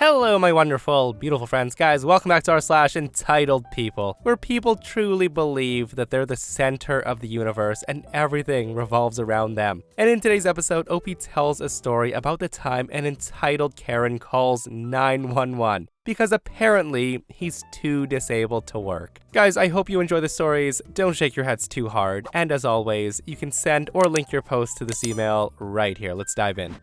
Hello, my wonderful, beautiful friends. Guys, welcome back to our /EntitledPeople, where people truly believe that they're the center of the universe and everything revolves around them. And in today's episode, OP tells a story about the time an entitled Karen calls 911. Because apparently, he's too disabled to work. Guys, I hope you enjoy the stories. Don't shake your heads too hard. And as always, you can send or link your post to this email right here. Let's dive in.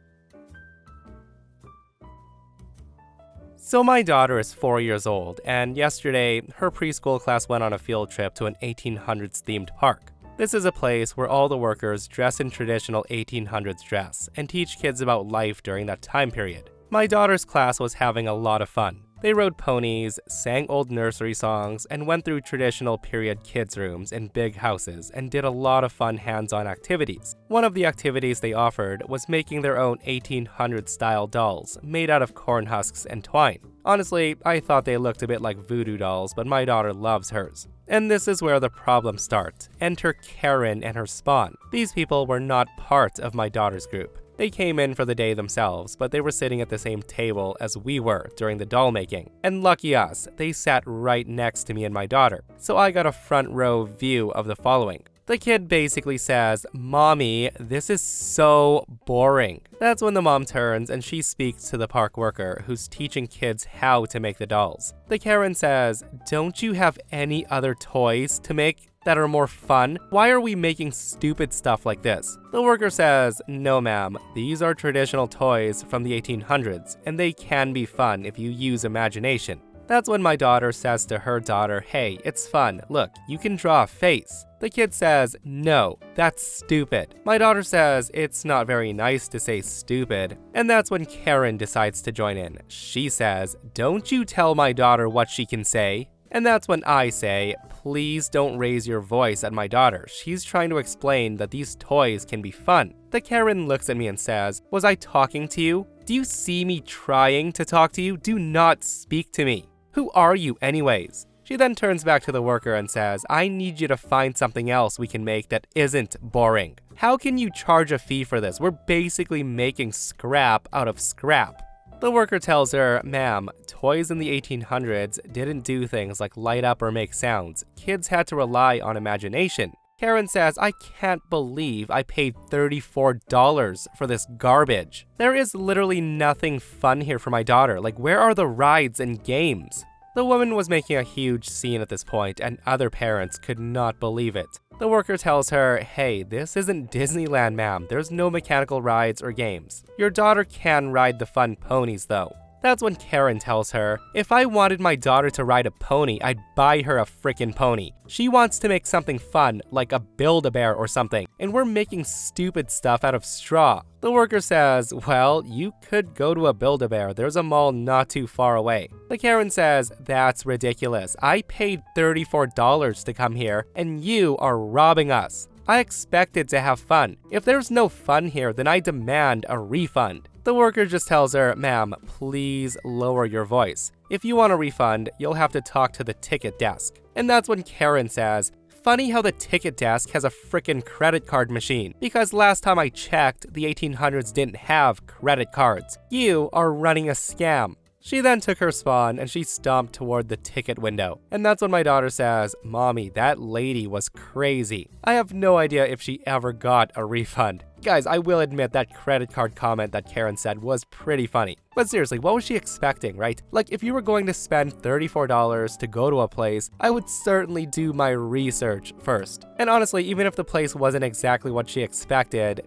So my daughter is 4 years old, and yesterday, her preschool class went on a field trip to an 1800s themed park. This is a place where all the workers dress in traditional 1800s dress and teach kids about life during that time period. My daughter's class was having a lot of fun. They rode ponies, sang old nursery songs, and went through traditional period kids' rooms in big houses and did a lot of fun hands-on activities. One of the activities they offered was making their own 1800s-style dolls made out of corn husks and twine. Honestly, I thought they looked a bit like voodoo dolls, but my daughter loves hers. And this is where the problems start. Enter Karen and her spawn. These people were not part of my daughter's group. They came in for the day themselves, but they were sitting at the same table as we were during the doll making. And lucky us, they sat right next to me and my daughter, so I got a front row view of the following. The kid basically says, "Mommy, this is so boring." That's when the mom turns and she speaks to the park worker who's teaching kids how to make the dolls. The Karen says, "Don't you have any other toys to make that are more fun? Why are we making stupid stuff like this?" The worker says, "No ma'am, these are traditional toys from the 1800s, and they can be fun if you use imagination." That's when my daughter says to her daughter, "Hey, it's fun, look, you can draw a face." The kid says, "No, that's stupid." My daughter says it's not very nice to say stupid, and that's when Karen decides to join in. She says, "Don't you tell my daughter what she can say." And that's when I say, "Please don't raise your voice at my daughter. She's trying to explain that these toys can be fun." The Karen looks at me and says, "Was I talking to you? Do you see me trying to talk to you? Do not speak to me. Who are you anyways?" She then turns back to the worker and says, "I need you to find something else we can make that isn't boring. How can you charge a fee for this? We're basically making scrap out of scrap." The worker tells her, "Ma'am, toys in the 1800s didn't do things like light up or make sounds. Kids had to rely on imagination." Karen says, "I can't believe I paid $34 for this garbage. There is literally nothing fun here for my daughter. Like, where are the rides and games?" The woman was making a huge scene at this point, and other parents could not believe it. The worker tells her, "Hey, this isn't Disneyland, ma'am. There's no mechanical rides or games. Your daughter can ride the fun ponies, though." That's when Karen tells her, "If I wanted my daughter to ride a pony, I'd buy her a frickin' pony. She wants to make something fun, like a Build-A-Bear or something, and we're making stupid stuff out of straw." The worker says, "Well, you could go to a Build-A-Bear. There's a mall not too far away." The Karen says, "That's ridiculous. I paid $34 to come here, and you are robbing us. I expected to have fun. If there's no fun here, then I demand a refund." The worker just tells her, "Ma'am, please lower your voice. If you want a refund, you'll have to talk to the ticket desk." And that's when Karen says, "Funny how the ticket desk has a frickin' credit card machine, because last time I checked, the 1800s didn't have credit cards. You are running a scam." She then took her spawn and she stomped toward the ticket window. And that's when my daughter says, "Mommy, that lady was crazy. I have no idea if she ever got a refund." Guys, I will admit that credit card comment that Karen said was pretty funny. But seriously, what was she expecting, right? Like, if you were going to spend $34 to go to a place, I would certainly do my research first. And honestly, even if the place wasn't exactly what she expected,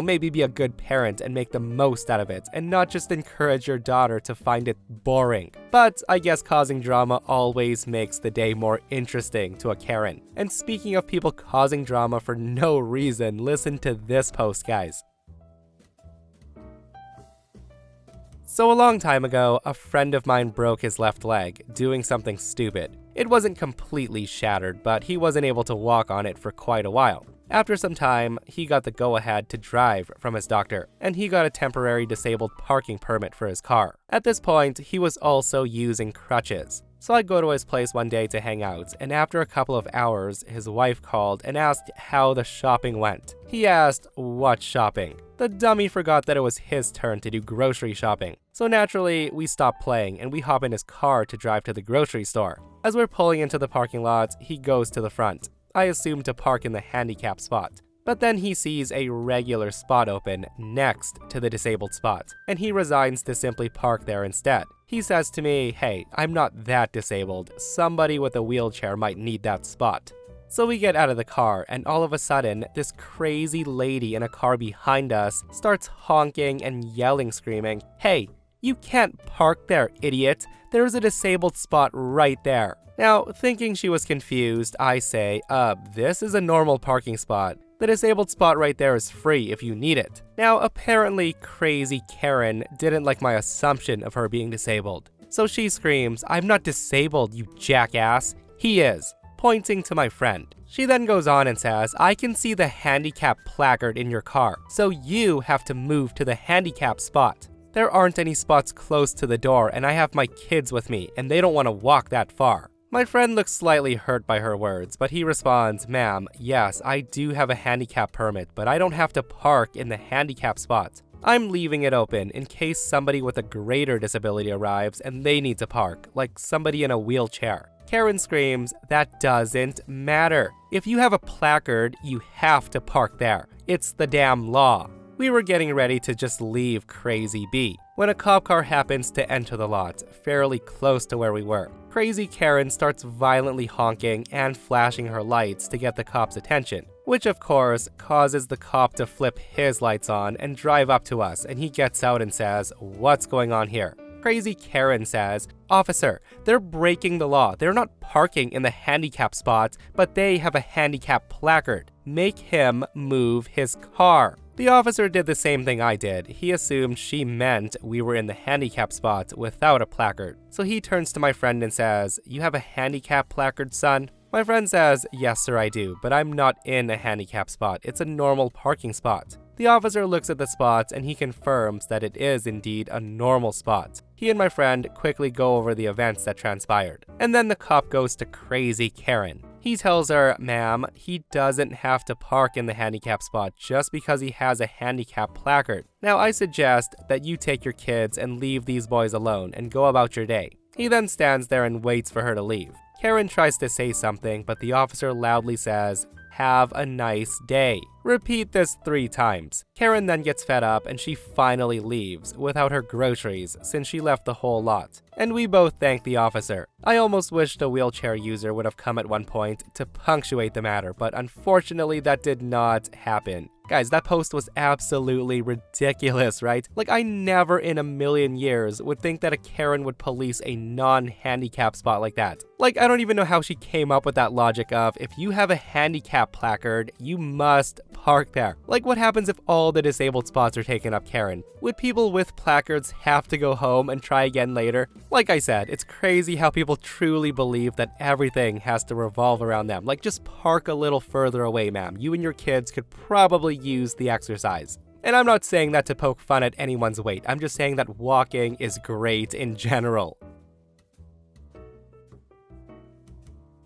maybe be a good parent and make the most out of it, and not just encourage your daughter to find it boring. But I guess causing drama always makes the day more interesting to a Karen. And speaking of people causing drama for no reason, listen to this post, guys. So a long time ago, a friend of mine broke his left leg doing something stupid. It wasn't completely shattered, but he wasn't able to walk on it for quite a while. After some time, he got the go-ahead to drive from his doctor, and he got a temporary disabled parking permit for his car. At this point, he was also using crutches. So I go to his place one day to hang out, and after a couple of hours, his wife called and asked how the shopping went. He asked, what shopping? The dummy forgot that it was his turn to do grocery shopping. So naturally, we stop playing and we hop in his car to drive to the grocery store. As we're pulling into the parking lot, he goes to the front. I assume to park in the handicap spot. But then he sees a regular spot open next to the disabled spot, and he resigns to simply park there instead. He says to me, hey, I'm not that disabled. Somebody with a wheelchair might need that spot. So we get out of the car, and all of a sudden, this crazy lady in a car behind us starts honking and yelling, screaming, hey, you can't park there, idiot. There's a disabled spot right there. Now, thinking she was confused, I say, this is a normal parking spot. The disabled spot right there is free if you need it. Now, apparently, crazy Karen didn't like my assumption of her being disabled. So she screams, I'm not disabled, you jackass. He is, pointing to my friend. She then goes on and says, I can see the handicap placard in your car, so you have to move to the handicap spot. There aren't any spots close to the door, and I have my kids with me, and they don't want to walk that far. My friend looks slightly hurt by her words, but he responds, ma'am, yes, I do have a handicap permit, but I don't have to park in the handicap spot. I'm leaving it open in case somebody with a greater disability arrives and they need to park, like somebody in a wheelchair. Karen screams, that doesn't matter. If you have a placard, you have to park there. It's the damn law. We were getting ready to just leave Crazy B when a cop car happens to enter the lot, fairly close to where we were. Crazy Karen starts violently honking and flashing her lights to get the cop's attention, which of course causes the cop to flip his lights on and drive up to us, and he gets out and says, what's going on here? Crazy Karen says, officer, they're breaking the law. They're not parking in the handicap spot, but they have a handicap placard. Make him move his car. The officer did the same thing I did. He assumed she meant we were in the handicap spot without a placard. So he turns to my friend and says, you have a handicap placard, son? My friend says, yes sir, I do, but I'm not in a handicap spot. It's a normal parking spot. The officer looks at the spot and he confirms that it is indeed a normal spot. He and my friend quickly go over the events that transpired. And then the cop goes to Crazy Karen. He tells her, ma'am, he doesn't have to park in the handicap spot just because he has a handicap placard. Now I suggest that you take your kids and leave these boys alone and go about your day. He then stands there and waits for her to leave. Karen tries to say something, but the officer loudly says, have a nice day. Repeat this 3 times. Karen then gets fed up and she finally leaves without her groceries since she left the whole lot. And we both thank the officer. I almost wished a wheelchair user would have come at one point to punctuate the matter, but unfortunately that did not happen. Guys, that post was absolutely ridiculous, right? Like, I never in a million years would think that a Karen would police a non-handicap spot like that. Like, I don't even know how she came up with that logic of, if you have a handicap placard, you must park there. Like, what happens if all the disabled spots are taken up, Karen? Would people with placards have to go home and try again later? Like I said, it's crazy how people truly believe that everything has to revolve around them. Like, just park a little further away, ma'am. You and your kids could probably use the exercise. And I'm not saying that to poke fun at anyone's weight. I'm just saying that walking is great in general.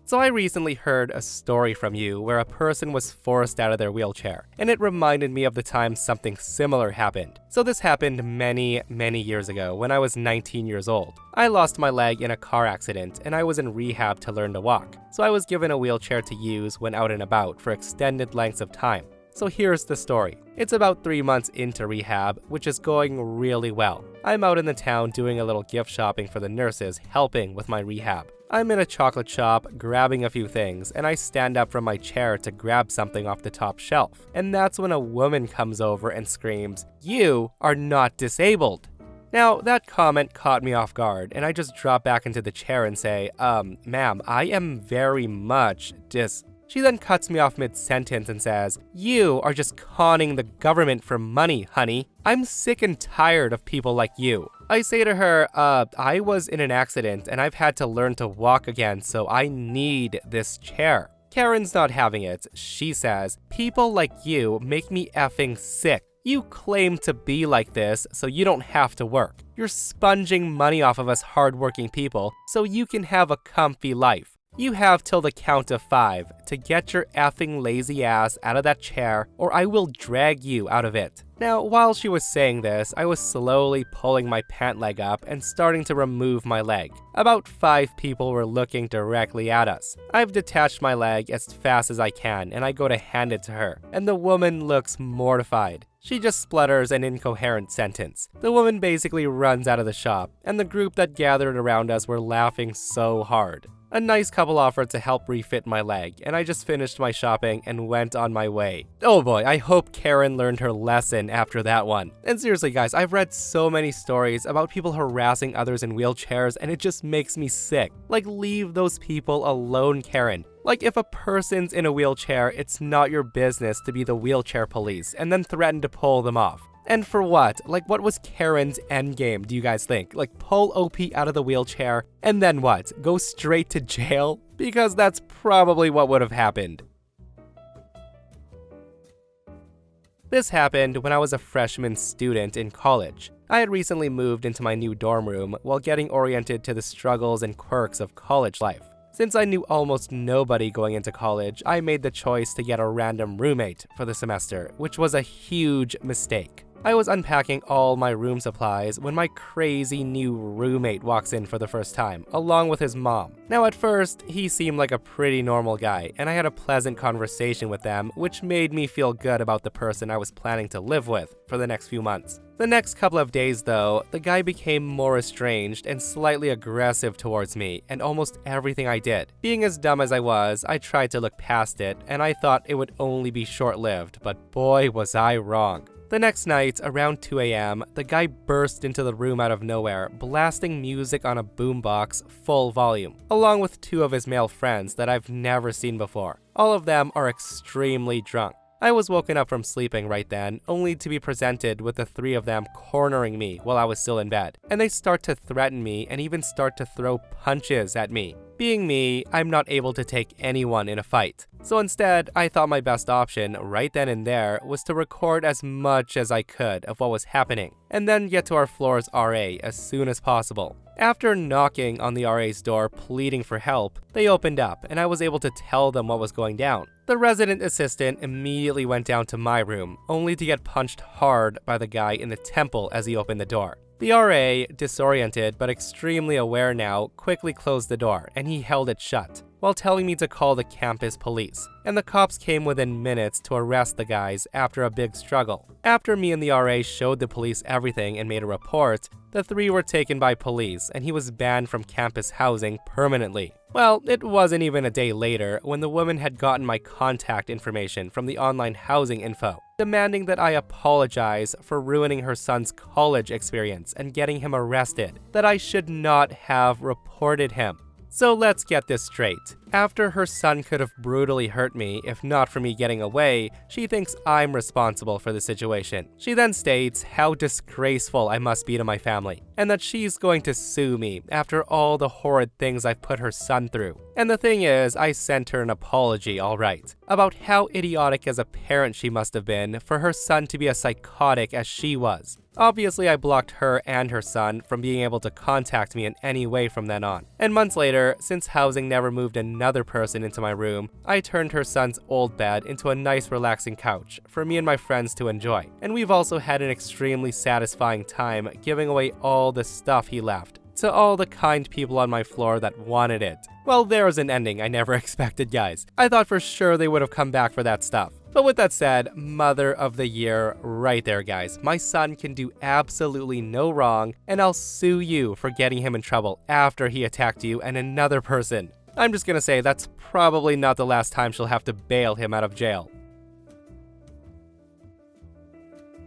So I recently heard a story from you where a person was forced out of their wheelchair, and it reminded me of the time something similar happened. So this happened many years ago when I was 19 years old. I lost my leg in a car accident and I was in rehab to learn to walk. So I was given a wheelchair to use when out and about for extended lengths of time. So here's the story. It's about 3 months into rehab, which is going really well. I'm out in the town doing a little gift shopping for the nurses, helping with my rehab. I'm in a chocolate shop, grabbing a few things, and I stand up from my chair to grab something off the top shelf. And that's when a woman comes over and screams, "You are not disabled." Now, that comment caught me off guard, and I just drop back into the chair and say, ma'am, I am very much She then cuts me off mid-sentence and says, "You are just conning the government for money, honey. I'm sick and tired of people like you." I say to her, I was in an accident and I've had to learn to walk again, so I need this chair. Karen's not having it. She says, "People like you make me effing sick." You claim to be like this so you don't have to work. You're sponging money off of us hardworking people so you can have a comfy life. You have till the count of 5 to get your effing lazy ass out of that chair, or I will drag you out of it. Now, while she was saying this, I was slowly pulling my pant leg up and starting to remove my leg. About 5 people were looking directly at us. I've detached my leg as fast as I can, and I go to hand it to her, and the woman looks mortified. She just splutters an incoherent sentence. The woman basically runs out of the shop, and the group that gathered around us were laughing so hard. A nice couple offered to help refit my leg, and I just finished my shopping and went on my way. Oh boy, I hope Karen learned her lesson after that one. And seriously guys, I've read so many stories about people harassing others in wheelchairs, and it just makes me sick. Like, leave those people alone, Karen. Like, if a person's in a wheelchair, it's not your business to be the wheelchair police and then threaten to pull them off. And for what? Like, what was Karen's endgame, do you guys think? Like, pull OP out of the wheelchair, and then what? Go straight to jail? Because that's probably what would have happened. This happened when I was a freshman student in college. I had recently moved into my new dorm room while getting oriented to the struggles and quirks of college life. Since I knew almost nobody going into college, I made the choice to get a random roommate for the semester, which was a huge mistake. I was unpacking all my room supplies when my crazy new roommate walks in for the first time, along with his mom. Now at first, he seemed like a pretty normal guy, and I had a pleasant conversation with them, which made me feel good about the person I was planning to live with for the next few months. The next couple of days though, the guy became more estranged and slightly aggressive towards me and almost everything I did. Being as dumb as I was, I tried to look past it, and I thought it would only be short-lived, but boy was I wrong. The next night, around 2 a.m., the guy burst into the room out of nowhere, blasting music on a boombox full volume, along with 2 of his male friends that I've never seen before. All of them are extremely drunk. I was woken up from sleeping right then, only to be presented with the 3 of them cornering me while I was still in bed. And they start to threaten me and even start to throw punches at me. Being me, I'm not able to take anyone in a fight. So instead, I thought my best option right then and there was to record as much as I could of what was happening, and then get to our floor's RA as soon as possible. After knocking on the RA's door pleading for help, they opened up and I was able to tell them what was going down. The resident assistant immediately went down to my room, only to get punched hard by the guy in the temple as he opened the door. The RA, disoriented but extremely aware now, quickly closed the door and he held it shut, while telling me to call the campus police, and the cops came within minutes to arrest the guys after a big struggle. After me and the RA showed the police everything and made a report, the 3 were taken by police and he was banned from campus housing permanently. Well, it wasn't even a day later when the woman had gotten my contact information from the online housing info, demanding that I apologize for ruining her son's college experience and getting him arrested, that I should not have reported him. So let's get this straight. After her son could have brutally hurt me if not for me getting away, she thinks I'm responsible for the situation. She then states how disgraceful I must be to my family, and that she's going to sue me after all the horrid things I've put her son through. And the thing is, I sent her an apology, alright, about how idiotic as a parent she must have been for her son to be as psychotic as she was. Obviously, I blocked her and her son from being able to contact me in any way from then on. And months later, since housing never moved another person into my room, I turned her son's old bed into a nice relaxing couch for me and my friends to enjoy. And we've also had an extremely satisfying time giving away all the stuff he left to all the kind people on my floor that wanted it. Well, there's an ending I never expected, guys. I thought for sure they would have come back for that stuff. But with that said, Mother of the Year right there, guys. My son can do absolutely no wrong, and I'll sue you for getting him in trouble after he attacked you and another person. I'm just gonna say that's probably not the last time she'll have to bail him out of jail.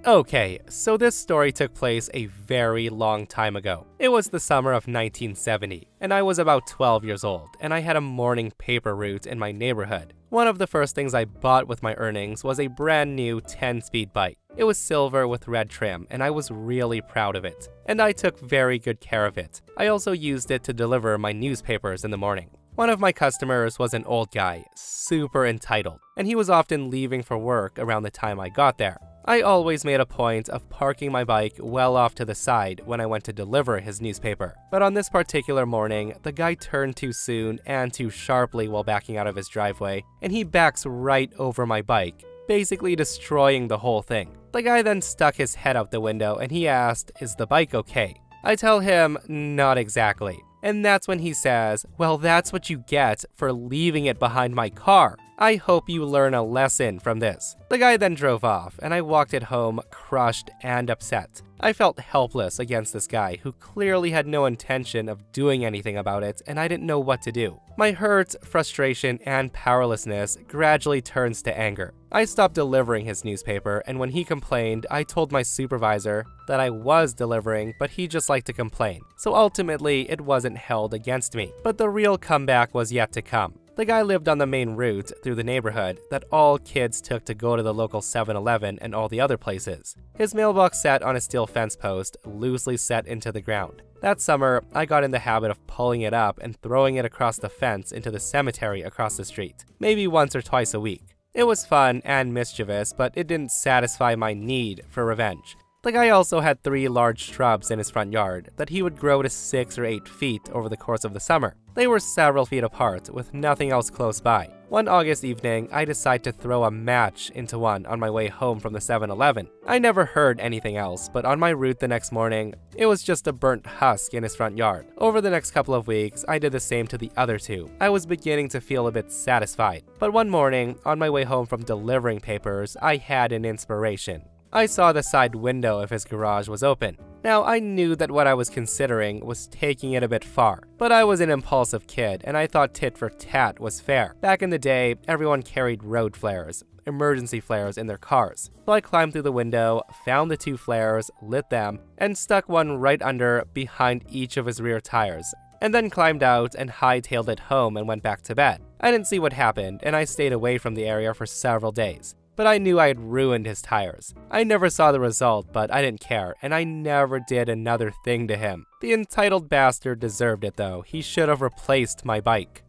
Okay, so this story took place a very long time ago. It was the summer of 1970, and I was about 12 years old, and I had a morning paper route in my neighborhood. One of the first things I bought with my earnings was a brand new 10-speed bike. It was silver with red trim, and I was really proud of it. And I took very good care of it. I also used it to deliver my newspapers in the morning. One of my customers was an old guy, super entitled, and he was often leaving for work around the time I got there. I always made a point of parking my bike well off to the side when I went to deliver his newspaper. But on this particular morning, the guy turned too soon and too sharply while backing out of his driveway, and he backs right over my bike, basically destroying the whole thing. The guy then stuck his head out the window and he asked, "Is the bike okay?" I tell him, "Not exactly." And that's when he says, "Well, that's what you get for leaving it behind my car. I hope you learn a lesson from this." The guy then drove off, and I walked it home crushed and upset. I felt helpless against this guy who clearly had no intention of doing anything about it, and I didn't know what to do. My hurt, frustration, and powerlessness gradually turns to anger. I stopped delivering his newspaper, and when he complained, I told my supervisor that I was delivering, but he just liked to complain. So ultimately, it wasn't held against me. But the real comeback was yet to come. The guy lived on the main route through the neighborhood that all kids took to go to the local 7-Eleven and all the other places. His mailbox sat on a steel fence post, loosely set into the ground. That summer, I got in the habit of pulling it up and throwing it across the fence into the cemetery across the street, maybe once or twice a week. It was fun and mischievous, but it didn't satisfy my need for revenge. The guy also had 3 large shrubs in his front yard that he would grow to 6 or 8 feet over the course of the summer. They were several feet apart, with nothing else close by. One August evening, I decided to throw a match into one on my way home from the 7-Eleven. I never heard anything else, but on my route the next morning, it was just a burnt husk in his front yard. Over the next couple of weeks, I did the same to the other 2. I was beginning to feel a bit satisfied. But one morning, on my way home from delivering papers, I had an inspiration. I saw the side window of his garage was open. Now, I knew that what I was considering was taking it a bit far, but I was an impulsive kid and I thought tit for tat was fair. Back in the day, everyone carried road flares, emergency flares in their cars. So I climbed through the window, found the 2 flares, lit them, and stuck one right under behind each of his rear tires, and then climbed out and hightailed it home and went back to bed. I didn't see what happened and I stayed away from the area for several days. But I knew I had ruined his tires. I never saw the result, but I didn't care, and I never did another thing to him. The entitled bastard deserved it though. He should have replaced my bike.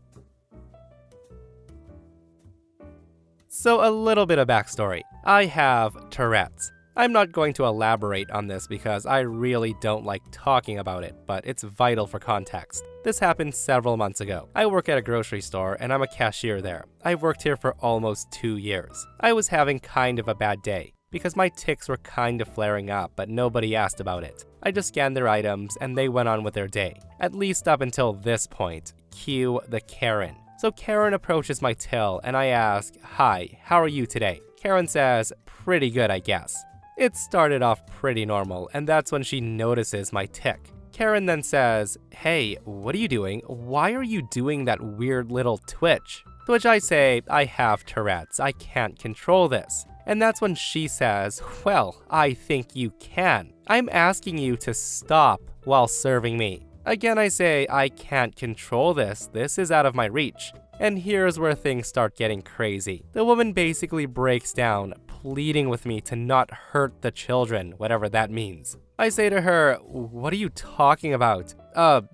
So a little bit of backstory. I have Tourette's. I'm not going to elaborate on this because I really don't like talking about it, but it's vital for context. This happened several months ago. I work at a grocery store and I'm a cashier there. I've worked here for almost 2 years. I was having kind of a bad day because my tics were kind of flaring up, but nobody asked about it. I just scanned their items and they went on with their day. At least up until this point. Cue the Karen. So Karen approaches my till and I ask, "Hi, how are you today?" Karen says, "Pretty good, I guess." It started off pretty normal, and that's when she notices my tic. Karen then says, "Hey, what are you doing? Why are you doing that weird little twitch?" To which I say, "I have Tourette's, I can't control this." And that's when she says, "Well, I think you can. I'm asking you to stop while serving me." Again, I say, "I can't control this. This is out of my reach." And here's where things start getting crazy. The woman basically breaks down, pleading with me to not hurt the children, whatever that means. I say to her, "What are you talking about?"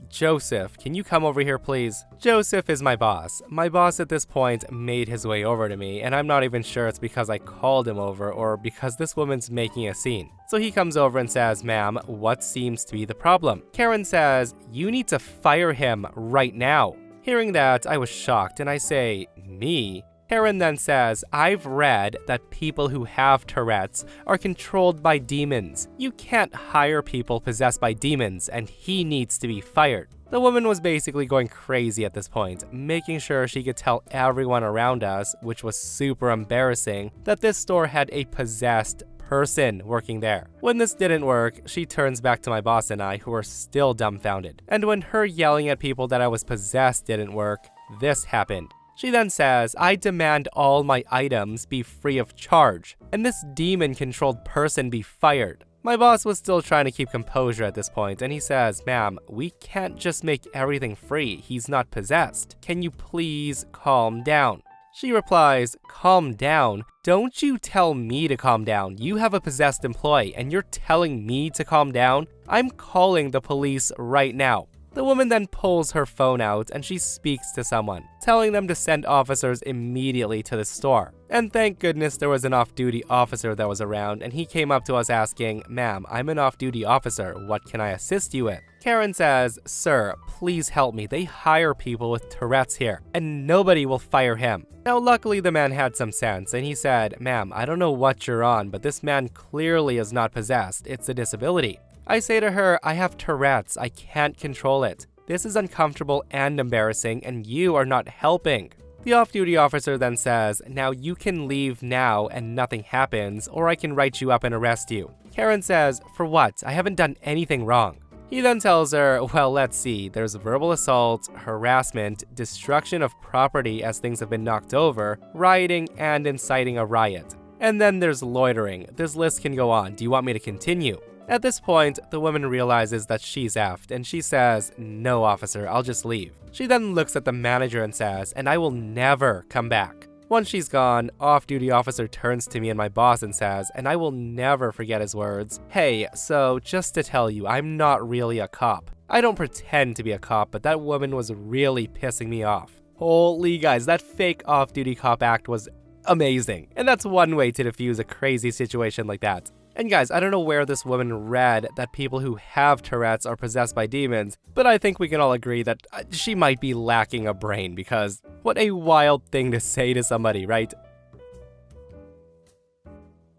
Joseph, can you come over here, please?" Joseph is my boss. My boss at this point made his way over to me, and I'm not even sure it's because I called him over or because this woman's making a scene. So he comes over and says, "Ma'am, what seems to be the problem?" Karen says, "You need to fire him right now." Hearing that, I was shocked, and I say, "Me?" Karen then says, "I've read that people who have Tourette's are controlled by demons. You can't hire people possessed by demons, and he needs to be fired." The woman was basically going crazy at this point, making sure she could tell everyone around us, which was super embarrassing, that this store had a possessed person working there. When this didn't work, she turns back to my boss and I, who are still dumbfounded. And when her yelling at people that I was possessed didn't work, this happened. She then says, "I demand all my items be free of charge, and this demon-controlled person be fired." My boss was still trying to keep composure at this point, and he says, "Ma'am, we can't just make everything free. He's not possessed. Can you please calm down?" She replies, "Calm down? Don't you tell me to calm down. You have a possessed employee, and you're telling me to calm down? I'm calling the police right now." The woman then pulls her phone out and she speaks to someone, telling them to send officers immediately to the store. And thank goodness there was an off-duty officer that was around, and he came up to us asking, "Ma'am, I'm an off-duty officer. What can I assist you with?" Karen says, "Sir, please help me. They hire people with Tourette's here, and nobody will fire him." Now, luckily the man had some sense, and he said, "Ma'am, I don't know what you're on, but this man clearly is not possessed. It's a disability." I say to her, "I have Tourette's. I can't control it. This is uncomfortable and embarrassing, and you are not helping." The off-duty officer then says, "Now you can leave now and nothing happens, or I can write you up and arrest you." Karen says, "For what? I haven't done anything wrong." He then tells her, "Well, let's see, there's verbal assault, harassment, destruction of property as things have been knocked over, rioting, and inciting a riot. And then there's loitering. This list can go on. Do you want me to continue?" At this point, the woman realizes that she's effed, and she says, "No, officer, I'll just leave." She then looks at the manager and says, "And I will never come back." Once she's gone, off-duty officer turns to me and my boss and says, and I will never forget his words, "Hey, so just to tell you, I'm not really a cop. I don't pretend to be a cop, but that woman was really pissing me off." Holy guys, that fake off-duty cop act was amazing. And that's one way to defuse a crazy situation like that. And guys, I don't know where this woman read that people who have Tourette's are possessed by demons, but I think we can all agree that she might be lacking a brain, because what a wild thing to say to somebody, right?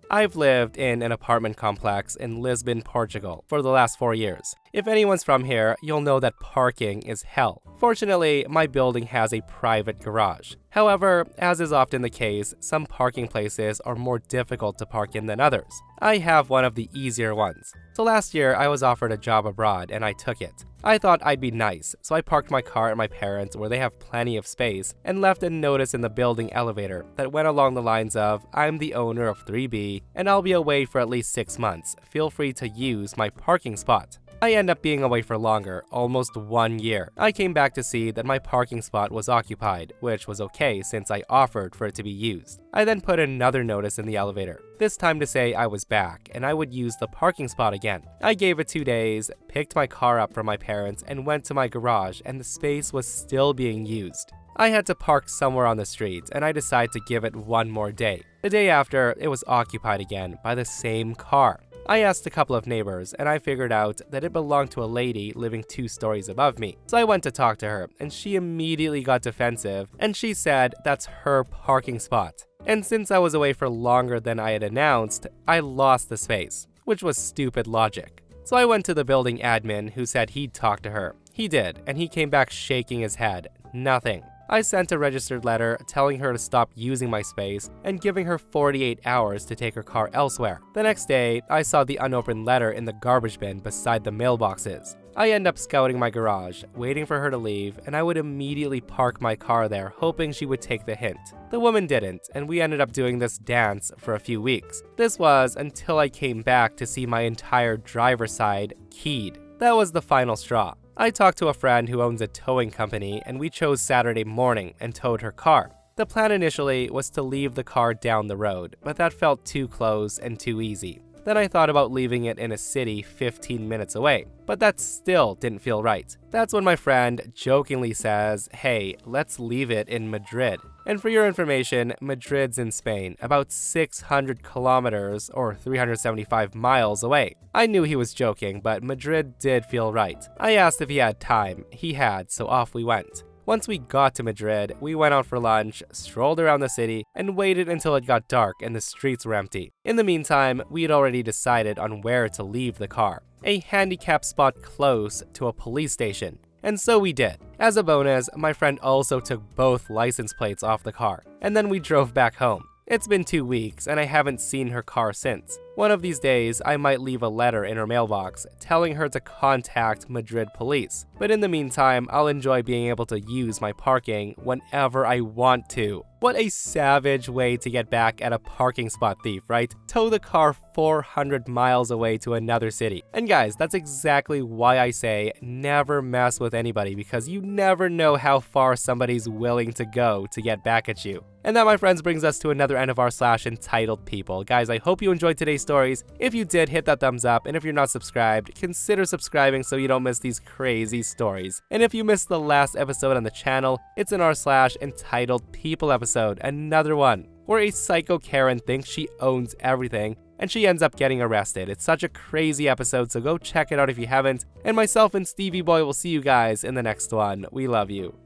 I've lived in an apartment complex in Lisbon, Portugal for the last 4 years. If anyone's from here, you'll know that parking is hell. Fortunately, my building has a private garage. However, as is often the case, some parking places are more difficult to park in than others. I have one of the easier ones. So last year, I was offered a job abroad and I took it. I thought I'd be nice, so I parked my car at my parents' where they have plenty of space and left a notice in the building elevator that went along the lines of, "I'm the owner of 3B and I'll be away for at least 6 months. Feel free to use my parking spot." I end up being away for longer, almost 1 year. I came back to see that my parking spot was occupied, which was okay since I offered for it to be used. I then put another notice in the elevator, this time to say I was back and I would use the parking spot again. I gave it 2 days, picked my car up from my parents, and went to my garage, and the space was still being used. I had to park somewhere on the street, and I decided to give it 1 more day. The day after, it was occupied again by the same car. I asked a couple of neighbors, and I figured out that it belonged to a lady living 2 stories above me. So I went to talk to her, and she immediately got defensive, and she said that's her parking spot. And since I was away for longer than I had announced, I lost the space, which was stupid logic. So I went to the building admin, who said he'd talk to her. He did, and he came back shaking his head. Nothing. I sent a registered letter telling her to stop using my space and giving her 48 hours to take her car elsewhere. The next day, I saw the unopened letter in the garbage bin beside the mailboxes. I end up scouting my garage, waiting for her to leave, and I would immediately park my car there, hoping she would take the hint. The woman didn't, and we ended up doing this dance for a few weeks. This was until I came back to see my entire driver's side keyed. That was the final straw. I talked to a friend who owns a towing company, and we chose Saturday morning and towed her car. The plan initially was to leave the car down the road, but that felt too close and too easy. Then I thought about leaving it in a city 15 minutes away, but that still didn't feel right. That's when my friend jokingly says, "Hey, let's leave it in Madrid." And for your information, Madrid's in Spain, about 600 kilometers or 375 miles away. I knew he was joking, but Madrid did feel right. I asked if he had time. He had, so off we went. Once we got to Madrid, we went out for lunch, strolled around the city, and waited until it got dark and the streets were empty. In the meantime, we had already decided on where to leave the car. A handicap spot close to a police station. And so we did. As a bonus, my friend also took both license plates off the car, and then we drove back home. It's been 2 weeks, and I haven't seen her car since. One of these days, I might leave a letter in her mailbox telling her to contact Madrid police. But in the meantime, I'll enjoy being able to use my parking whenever I want to. What a savage way to get back at a parking spot thief, right? Tow the car 400 miles away to another city. And guys, that's exactly why I say never mess with anybody, because you never know how far somebody's willing to go to get back at you. And that, my friends, brings us to another end of our /entitled people. Guys, I hope you enjoyed today's stories. If you did, hit that thumbs up, and if you're not subscribed, consider subscribing so you don't miss these crazy stories. And if you missed the last episode on the channel, it's an r/EntitledPeople episode, another one, where a psycho Karen thinks she owns everything, and she ends up getting arrested. It's such a crazy episode, so go check it out if you haven't. And myself and Stevie Boy will see you guys in the next one. We love you.